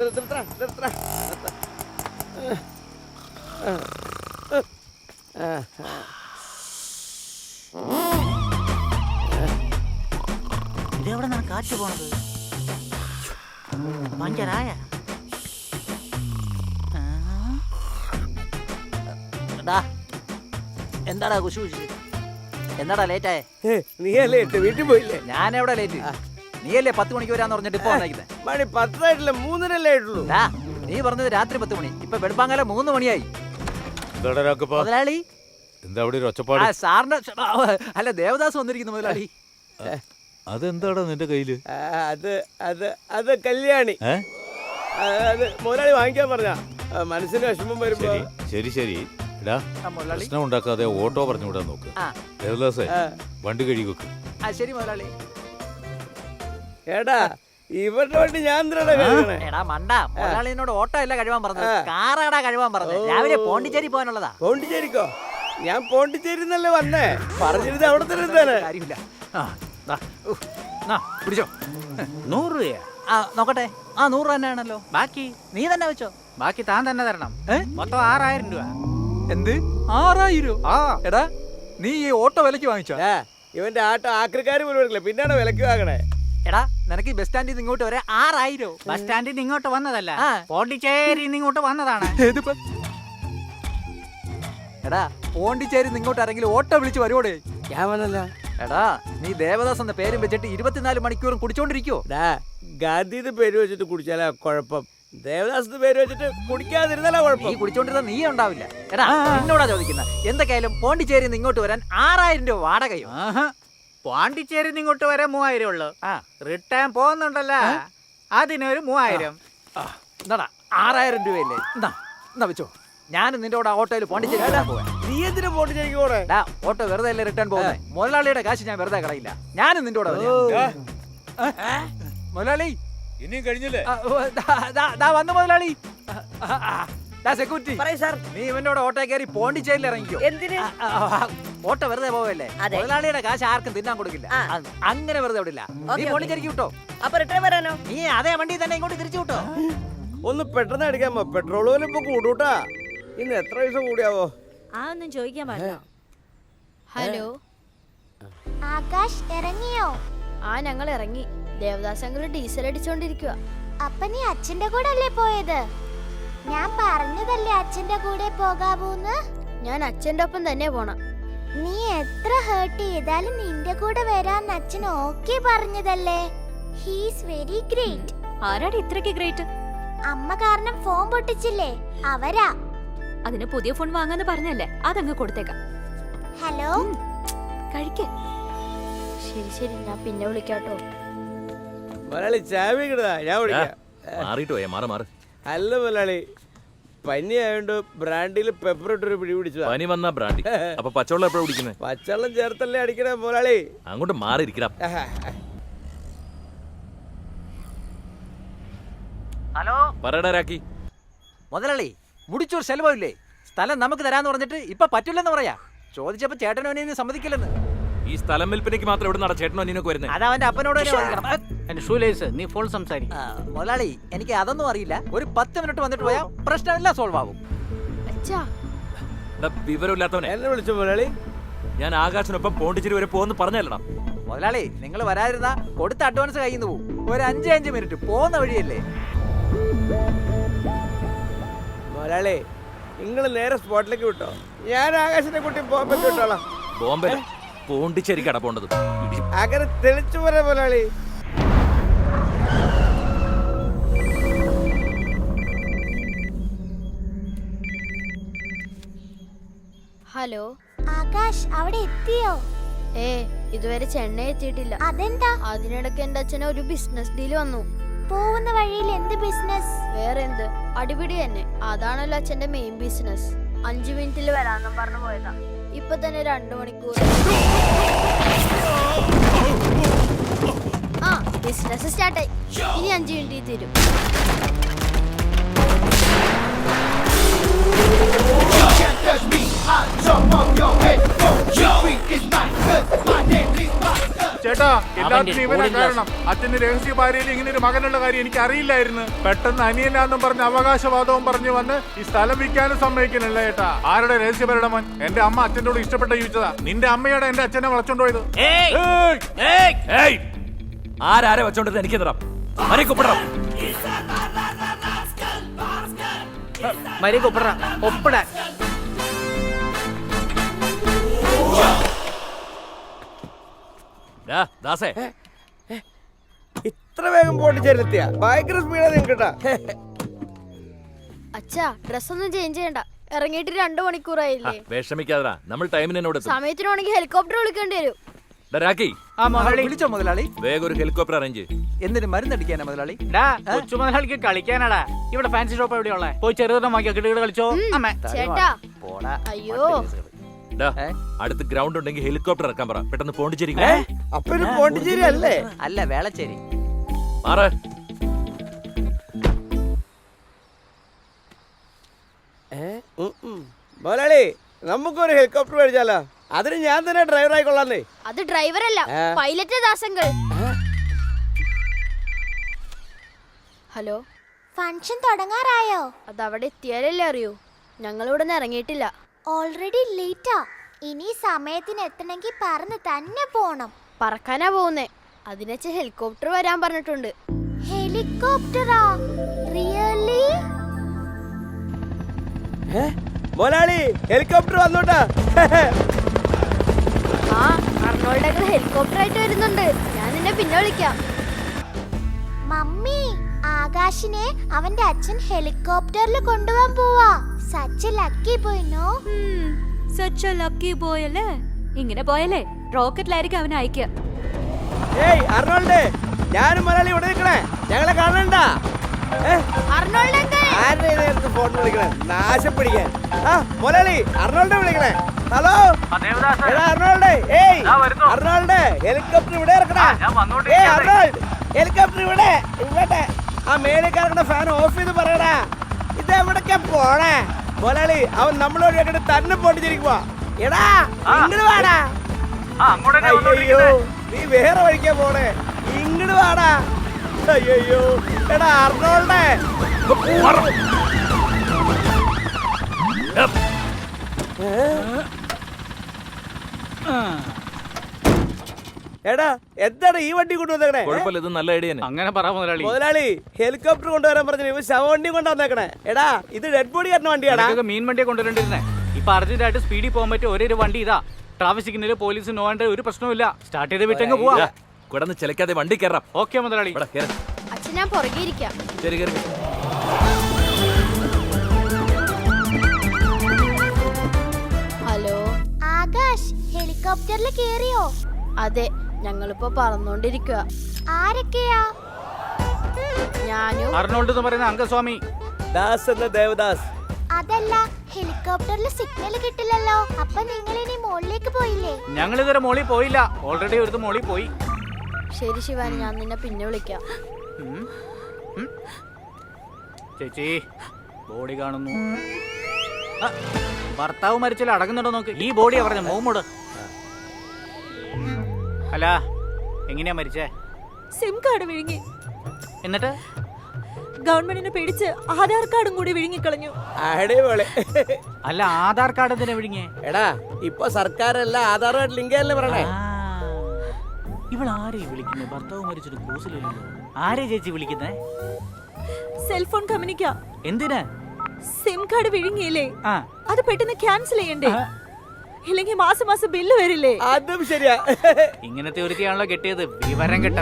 ഇതെവിടെ നിന്നാണ് കാറ്റ് പോണത്? പഞ്ചറായ എന്താടാ കുശു എന്താടാ ലേറ്റായേ? നീയല്ലേ വീട്ടിൽ പോയില്ലേ? ഞാൻ എവിടെ ലേറ്റ്? നീയല്ലേ 10 മണിക്ക് വരാന്ന് പറഞ്ഞിട്ട് ഇപ്പൊ വന്നേക്കുന്നത്? മണി 10 ആയിട്ടില്ല, 3:30 ആയിട്ടുള്ളൂ. നീ പറഞ്ഞത് രാത്രി 10 മണി, ഇപ്പൊ വെളുപ്പാങ്കാലം 3 മണിയായി. മുതലാളി എന്താ അവിടെ ഒരു ഒച്ചപ്പാട്? സാറിന്റെ അല്ല, ദേവദാസ് വന്നിരിക്കുന്നു മുതലാളി. അതെന്താടാ നിന്റെ കയ്യില്? അത് കല്യാണി. അത് മുതലാളി വാങ്ങിക്കാൻ പറഞ്ഞ മനസ്സിന് വിഷമം വരുമ്പോ. ശരി ശരി, പ്രശ്നം ഉണ്ടാക്കാതെ ഓട്ടോ പറഞ്ഞു വിടാൻ നോക്ക്. ദേവദാസേ, വണ്ടി കഴുകി വെക്ക്. ശരി മുതലാളി. എടാ, ഇവരുടെ വണ്ടി ഞാൻ എടാ മണ്ട, മുതലാളിനോട് ഓട്ടോ അല്ല കഴിവാൻ പറഞ്ഞത്, കാറാടാ കഴിവാൻ പറഞ്ഞത്. രാവിലെ പോണ്ടിച്ചേരി പോകാനുള്ളതാ. പോണ്ടിച്ചേരിക്കോ? ഞാൻ പോണ്ടിച്ചേരി എന്നല്ലേ വന്നേ, പറഞ്ഞിരുന്നത് അവിടെ തന്നെ കാര്യമില്ല. പിടിച്ചോ. 100 രൂപയാ? നോക്കട്ടെ. 100 രൂപ തന്നെയാണല്ലോ. ബാക്കി നീ തന്നെ വെച്ചോ. ബാക്കി താൻ തന്നെ തരണം. മൊത്തം 6000 രൂപ. എന്ത് 6000? എടാ, നീ ഈ ഓട്ടോ വിലക്ക് വാങ്ങിച്ചോ? ഇവന്റെ ആട്ടോ ആക്രിക്കാർ പോലും എടുക്കില്ല, പിന്നാണ് വിലക്ക് വാങ്ങണേ. എടാ, നിനക്ക് ബസ് സ്റ്റാൻഡിൽ നിന്ന് ഇങ്ങോട്ട് വരെ 6000? ബസ് സ്റ്റാൻഡിൽ നിന്ന് ഇങ്ങോട്ട് വന്നതല്ല, പോണ്ടിച്ചേരി ഇങ്ങോട്ട് വന്നതാണ്. എടാ, പോണ്ടിച്ചേരി ഇങ്ങോട്ട് ആരെങ്കിലും ഓട്ടോ വിളിച്ച് വരുവോടെ? ഞാൻ വന്നല്ല. എടാ, നീ ദേവദാസ് എന്ന പേരും വെച്ചിട്ട് 24 മണിക്കൂറും കുടിച്ചോണ്ടിരിക്കോ? ഗാന്ധിന്ന് പേര് വെച്ചിട്ട് കുടിച്ചാലാ കുഴപ്പം, ദേവദാസ് പേര് വെച്ചിട്ട് കുടിക്കാതിരുന്നാലാ കുഴപ്പം. നീ കുടിച്ചോണ്ടിരുന്ന നീ ഉണ്ടാവില്ല. എടാ, എന്നോടാ ചോദിക്കുന്ന. എന്തൊക്കെയായാലും പോണ്ടിച്ചേരി ഇങ്ങോട്ട് വരാൻ 6000 രൂപ വാടകയോ? പോണ്ടിച്ചേരി ഇങ്ങോട്ട് വരാൻ 3000 ഉള്ളു. റിട്ടേൺ പോകുന്നുണ്ടല്ലോ, അതിനൊരു 3000. എന്താടാ 6000 രൂപയല്ലേ? എന്നാ വെച്ചോ. ഞാനും നിന്റെ കൂടെ ഓട്ടോയിൽ പോണ്ടിച്ചേരി പോവാ. നീ എന്തിനാ പോണ്ടിച്ചേരിക്ക് പോണേ? ഓട്ടോ വെറുതെ അല്ലേ റിട്ടേൺ പോകുന്നത്? മുതലാളിയുടെ കാശ് ഞാൻ വെറുതെ കളയില്ല. ഞാനും നിന്റെ കൂടെ മുതലാളി. ഇനിയും കഴിഞ്ഞില്ലേ? വന്നു മുതലാളി. സെക്യൂരിറ്റി, നീ ഇവന്റെ കൂടെ ഓട്ടോ കയറി പോണ്ടിച്ചേരിയിൽ ഇറങ്ങിക്കോ. ഓട്ടോ വെറുതെ പോവല്ലേ, മുതലാളിയുടെ കാശ് ആർക്കും തിന്നാൻ കൊടുക്കില്ല. അങ്ങനെ വെറുതെ വിടില്ല. നീ പോണ്ടിച്ചേരിക്ക് വിട്ടോ. നീ അതേ വണ്ടി തന്നെ ഇങ്ങോട്ട് തിരിച്ചു വിട്ടോ. ഒന്ന് പെട്ടെന്ന് അടിക്കാമോ? പെട്രോൾ പോലും ഇപ്പൊ കൂടൂട്ടാ. ഇന്ന് എത്ര പൈസ കൂടിയാവോ? ഒന്നും ചോദിക്കാൻ പാടില്ല. ഹലോ, ആകാശ് ഇറങ്ങിയോ? ഞങ്ങൾ ഇറങ്ങി. ദേവദാസ് അങ്കിൾ ഡീസൽ അടിച്ചോണ്ടിരിക്കുക. അപ്പൊ നീ അച്ഛന്റെ കൂടെ അല്ലേ പോയത്? ഞാൻ പറഞ്ഞതല്ലേ അച്ഛന്റെ കൂടെ പോകാവൂന്ന്. ഞാൻ അച്ഛന്റെ ഒപ്പം തന്നെ പോണം. നീ എത്ര ഹേർട്ട് ചെയ്താലും നിന്റെ കൂടെ വരാൻ അച്ഛൻ ഓക്കെ പറഞ്ഞതല്ലേ. He's very great. ആരാടി ഇത്രക്ക് ഗ്രേറ്റ്? അമ്മ കാരണം ഫോൺ പൊട്ടിച്ചില്ലേ, അവരാ. അതിന് പുതിയ ഫോൺ വാങ്ങാന്ന് പറഞ്ഞല്ലേ, അതങ്ങ് കൊടുത്തേക്കാം. ഹലോ, കഴിക്ക. ശരി ശരി, ഞാൻ പിന്നെ വിളിക്കാട്ടോ. മലയാളി ചാവി കിടാ, ഞാൻ വിളിക്കാം. അല്ല മലയാളി, പനി ആയോണ്ട് ബ്രാൻഡിൽ പെപ്പർ ഇട്ടൊരു പിടി പിടിച്ചു. പനി വന്ന ബ്രാൻഡി. അപ്പൊ പച്ചവെള്ളം എപ്പോഴാ കുടിക്കുന്നത്? പച്ചവെള്ളം ചേർത്തല്ലേ അടിക്കണേ മുതലാളി. അങ്ങോട്ട് മാറിയിരിക്കണം. ഹലോ, പറയടാ രാക്കി. മുതലാളി, മുടിച്ചൂർ ചെലവില്ലേ? സ്ഥലം നമുക്ക് തരാന്ന് പറഞ്ഞിട്ട് ഇപ്പൊ പറ്റില്ലെന്ന് പറയാ. ചോദിച്ചപ്പോ ചേട്ടനോ അനിയനും സമ്മതിക്കില്ലെന്ന്. ഈ സ്ഥലം വിൽപ്പനയ്ക്ക് മാത്രം എവിടെ നട ചേട്ടനോ അനിയനൊക്കെ വരുന്നത്? അത് അവന്റെ അപ്പനോട് നീ ഫോൺ സംസാരിക്കും. മുതലാളി, എനിക്ക് അതൊന്നും അറിയില്ല. ഒരു 10 മിനിറ്റ് വന്നിട്ട് പോയാൽ പ്രശ്നമെല്ലാം സോൾവ് ആവും. വിവരമില്ലാത്തവനെ എന്നെ വിളിച്ചു മുതലാളി. ഞാൻ ആകാശിനൊപ്പം പോണ്ടിച്ചേരി വരെ പോകുന്നു പറഞ്ഞല്ലടാ. മുതലാളി, നിങ്ങൾ വരാതിരുന്ന കൊടുത്ത അഡ്വാൻസ് കയ്യിൽ നിന്ന് പോകും. ഒരു 5 മിനിറ്റ് പോകുന്ന വഴിയല്ലേ. മുതലാളി, നിങ്ങൾ നേരെ സ്പോട്ടിലേക്ക് വിട്ടോ, ഞാൻ ആകാശിനെ കുട്ടി പോകാൻ പറ്റിട്ടോളാം. ബോംബെ പോണ്ടിച്ചേരി കട പോണ്ടത് അങ്ങനെ തെളിച്ചു പോരാ മുതലാളി. ഹലോ ആകാശ്, അവിടെ എത്തിയോ? ഇതുവരെ ചെന്നൈ എത്തിയിട്ടില്ല. അതെന്താ? അതിനിടയ്ക്ക് എന്റെ അച്ഛന് ഒരു ബിസിനസ് ഡീൽ വന്നു. പോകുന്ന വഴിയിൽ എന്ത് ബിസിനസ്? വേറെ എന്ത്, അടിപിടി തന്നെ. അതാണല്ലോ അച്ഛന്റെ മെയിൻ ബിസിനസ്. 5 മിനിറ്റിൽ വരാന്നും പറഞ്ഞു പോയതാ. ഇപ്പൊ തന്നെ 2 മണിക്കൂർ. ബിസിനസ് സ്റ്റാർട്ടായി. ഇനി 5 മിനിറ്റ് തരും. ചേട്ടാ, എല്ലാത്തിനും ഇവനാ കാരണം. അച്ഛന് രഹസ്യ ഭാര്യയിൽ ഇങ്ങനെ ഒരു മകനുള്ള കാര്യം എനിക്ക് അറിയില്ലായിരുന്നു. പെട്ടെന്ന് അനിയനാന്നും പറഞ്ഞ് അവകാശവാദവും പറഞ്ഞു വന്ന് ഈ സ്ഥലം വിൽക്കാനും സമ്മതിക്കുന്നില്ല ഏട്ടാ. ആരുടെ രഹസ്യപരയുടെ മോൻ? എന്റെ അമ്മ അച്ഛൻ്റെ കൂടെ ഇഷ്ടപ്പെട്ട ജീവിച്ചതാ. നിന്റെ അമ്മയോടെ എന്റെ അച്ഛനെ വളച്ചോണ്ടുപോയത്. ആരാരെ വെച്ചോണ്ടിരുന്ന എനിക്ക് തരാം. ദാസേ, ഇത്ര വേഗം പോണ്ടിച്ചേരിലെത്തിയ ഭയങ്കര സ്പീഡാ നിങ്ങൾക്കിട്ടാ. അച്ഛാ ഡ്രസ് ഒന്നും ചേഞ്ച് ചെയ്യണ്ട, ഇറങ്ങിയിട്ട് 2 മണിക്കൂറായില്ലേ. വിഷമിക്കാതാ, നമ്മൾ ടൈമിന് എന്നോട് സമയത്തിനാണെങ്കിൽ ഹെലികോപ്റ്റർ വിളിക്കേണ്ടി വരും. വിളിച്ചോ മുതലാളി? വേഗം ഒരു ഹെലികോപ്റ്റർ അറേഞ്ച്. എന്തിന് മരുന്നടിക്കാനാ മുതലാളി? കൊച്ചു മുതലാളിക്ക് കളിക്കാനാടാ. ഇവിടെ ഫാൻസി ഷോപ്പ് എവിടെയുള്ള? പോയി ചെറുതരം വാങ്ങിയോ, കിട്ടുകിട്ട് കളിച്ചോ. അമ്മേ ചേട്ടാ പോടാ. അയ്യോ അടുത്ത് ഗ്രൗണ്ട് ഉണ്ടെങ്കിൽ ഹെലികോപ്റ്റർ ഇറക്കാൻ പറ. പെട്ടെന്ന് പോണ്ടിച്ചേരി അപ്പൊ ഇത് പോണ്ടിച്ചേരി അല്ലേ? അല്ല, വേളച്ചേരി. മാറ്. മുതലാളി, നമുക്കൊരു ഹെലികോപ്റ്റർ മേടിച്ചാലോ? അതിന് ഞാൻ തന്നെ ഡ്രൈവർ ആയിക്കൊള്ളാന്നേ. അത് ഡ്രൈവർ അല്ല, പൈലറ്റ് ദാസങ്ങൾ. ഹലോ, ഫംഗ്ഷൻ തുടങ്ങാറായോ? അതവിടെ എത്തിയാലല്ലേ അറിയൂ. ഞങ്ങളിവിടെ നിന്ന് ഇറങ്ങിയിട്ടില്ല. ഓൾറെഡി ലേറ്റാ. ഇനി സമയത്തിന് എത്തണമെങ്കിൽ പറന്ന് തന്നെ പോണം. പറക്കാനാ പോകുന്നേ. അതിനച്ച ഹെലികോപ്റ്റർ വരാൻ പറഞ്ഞിട്ടുണ്ട്. ഹെലികോപ്റ്ററാ? റിയലി? മുതലാളി, ഹെലികോപ്റ്റർ വന്നോട്ടാ. ആ അർണോൾഡ് ഹെലികോപ്റ്റർ ആയിട്ട് വരുന്നുണ്ട്. ഞാൻ നിന്നെ പിന്നെ വിളിക്കാം. മമ്മി, ആകാശിനെ അവന്റെ അച്ഛൻ ഹെലികോപ്റ്ററിൽ കൊണ്ടുപോകാൻ പോവാ. Such a lucky boy, no? Such a lucky boy അല്ലേ? ഇങ്ങനെ പോയല്ലേ റോക്കറ്റിലായിരിക്കും അവനെ അയക്കുക. ഏയ് അർണോൾഡ്, ഞാനും മുതലാളി ഇവിടെ നിൽക്കണേ. ഞങ്ങളെ കാണണ്ട. ആരുടെ ഫോൺ വിളിക്കണേ? നാശം പിടിക്കാൻ. മുതലാളി, അർണോൾഡ് വിളിക്കണേ. ഹലോ എടാ അർണോൾഡ്. ഏയ് അർണോൾഡ്, ഹെലികോപ്റ്റർ ഇവിടെ ഇറക്കണേ. ഏയ് അർണോൾഡ്, ഹെലികോപ്റ്റർ ഇവിടെ ഇവിടെ. ആ മേലേക്ക് ഇറക്കണ ഫാൻ ഓഫ് ചെയ്ത് പറയടാ. ഇത് എവിടൊക്കെ പോണേ? മുതലാളി, അവൻ നമ്മളോട് കേട്ടിട്ട് തന്നെ പോണ്ടിരിക്കുവാ. എടാ ഇങ്ങോട്ട് വാടാ. അയ്യോ, നീ വേറെ വഴിക്കാ പോണേ. ഇങ്ങോട്ട് വാടാ. അയ്യോ എടാ അർണോൾഡ്. എടാ എന്താണ് ഈ വണ്ടി കൊണ്ടുവന്നേക്കണേ? കുഴപ്പമില്ല, ഇത് നല്ല ഐഡിയ. അങ്ങനെ പറ മുതലാളി. മുതലാളി, ഹെലികോപ്റ്റർ കൊണ്ടുവരാൻ പറഞ്ഞു. ഇവ ശവവണ്ടി കൊണ്ടുവന്നേക്കണേ. എടാ ഇത് ഡെഡ് ബോഡി ആയിരുന്ന വണ്ടിയാടാ. മീൻ വണ്ടിയെ കൊണ്ടുവരണ്ടിരുന്നേ. ഇപ്പൊ അർജന്റായിട്ട് സ്പീഡിൽ പോകാൻ പറ്റിയ ഒരേ ഒരു വണ്ടി ഇതാ. ട്രാഫിക് സിഗ്നല്, പോലീസ് നോവേണ്ട ഒരു പ്രശ്നമില്ല. സ്റ്റാർട്ട് ചെയ്ത് വിട്ടെങ്ങ് പോവാ. കിടന്ന് ചിലക്കാതെ വണ്ടി കയറാം. ഓക്കെ മുതലാളി. അച്ഛൻ ഞാൻ പുറകെ ഇരിക്കാം. ശരി, കയറി. ഹലോ ആകാശ്, ഹെലികോപ്റ്ററിൽ കേറിയോ? അതെ, ഞങ്ങളിപ്പോ പറന്നോണ്ടിരിക്കുക. ആരൊക്കെയാ? ഞാനും അർണോൾഡ് എന്ന് പറയുന്ന അംഗസ്വാമി. ദാസ് എന്ന ദേവദാസ്. അതല്ല, ഹെലികോപ്റ്ററിൽ സിഗ്നൽ കിട്ടില്ലല്ലോ. അപ്പൊ നിങ്ങൾ ഇനി മുകളിലേക്ക് പോയില്ലേ? ഞങ്ങൾ ഇതുവരെ മോളിൽ പോയില്ല. ഓൾറെഡി ഒരു മോളിൽ പോയി. ശരി ശിവാനി, ഞാൻ നിന്നെ പിന്നെ വിളിക്കാം. ചേച്ചി, ബോഡി കാണുന്നു. ഭർത്താവ് മരിച്ചാൽ അടങ്ങുന്നുണ്ടോ നോക്ക്. ഈ ബോഡിയാ പറഞ്ഞ മോമോട്. അല്ല, എങ്ങനെയാ മരിച്ചേ? സിം കാർഡ് വിഴുങ്ങി. എന്നിട്ട് ഗവൺമെന്റിനെ പേടിച്ച് ആധാർ കാർഡും കൂടി വിഴുങ്ങിക്കളഞ്ഞു. അടിപൊളി. അല്ല, ആധാർ കാർഡ് എന്തിനാ വിഴുങ്ങിയേ? എടാ ഇപ്പൊ സർക്കാരല്ല ആധാറുമായിട്ട് ലിങ്ക് ആയല്ലേ പറയണേ. ഇവളാരെ വിളിക്കുന്നേ? ഭർത്താവ് മരിച്ചൊരു ക്രൂസിലല്ലോ. ആരെ ചേച്ചി വിളിക്കുന്നേ? സെൽഫോൺ കമ്പനിക്കാ. എന്തിനാ? സിം കാർഡ് വിഴുങ്ങിയില്ലേ, അത് പെട്ടെന്ന് ക്യാൻസൽ ചെയ്യണ്ടേ? ഇല്ലെങ്കിൽ മാസം മാസം ബില്ല് വരില്ലേ? അതും ശരിയാ. ഇങ്ങനത്തെ ഒരുത്തിയാണല്ലോ കെട്ടിയത്. വിവരം കെട്ട